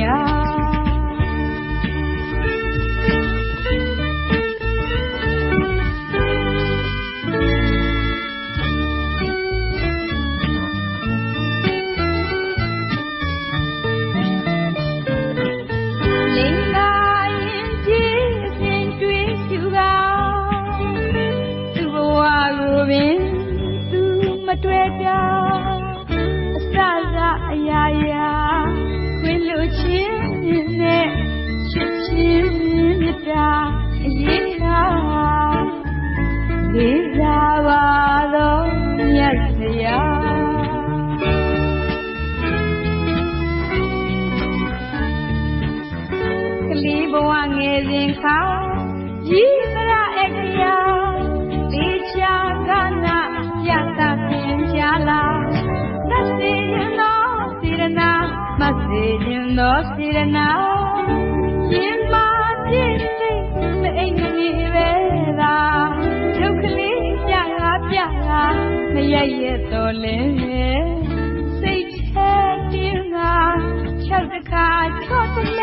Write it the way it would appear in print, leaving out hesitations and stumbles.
ညာတွေ့ပြအစအရာရာခွင့်လို့ချင်းနဲ့ချစ်ချင်းမြတ်တာအရေးသာလေးစားပါတော့မြတ်စရာကလေးဘဝငယ်စဉ်ခါကြီးမရအကရာလေးချာကနာရတာပြင်ကြလားမစေရင်တော့စေရနာမစေရင်တော့စေရနာရင်မပြည့်စိတ်မအိမ်ကြီးပဲသာဒုက္ခလေးပြလာမရရဲ့တော်လင်းစိတ်ထဲတင်းက၆ တခါချော့တ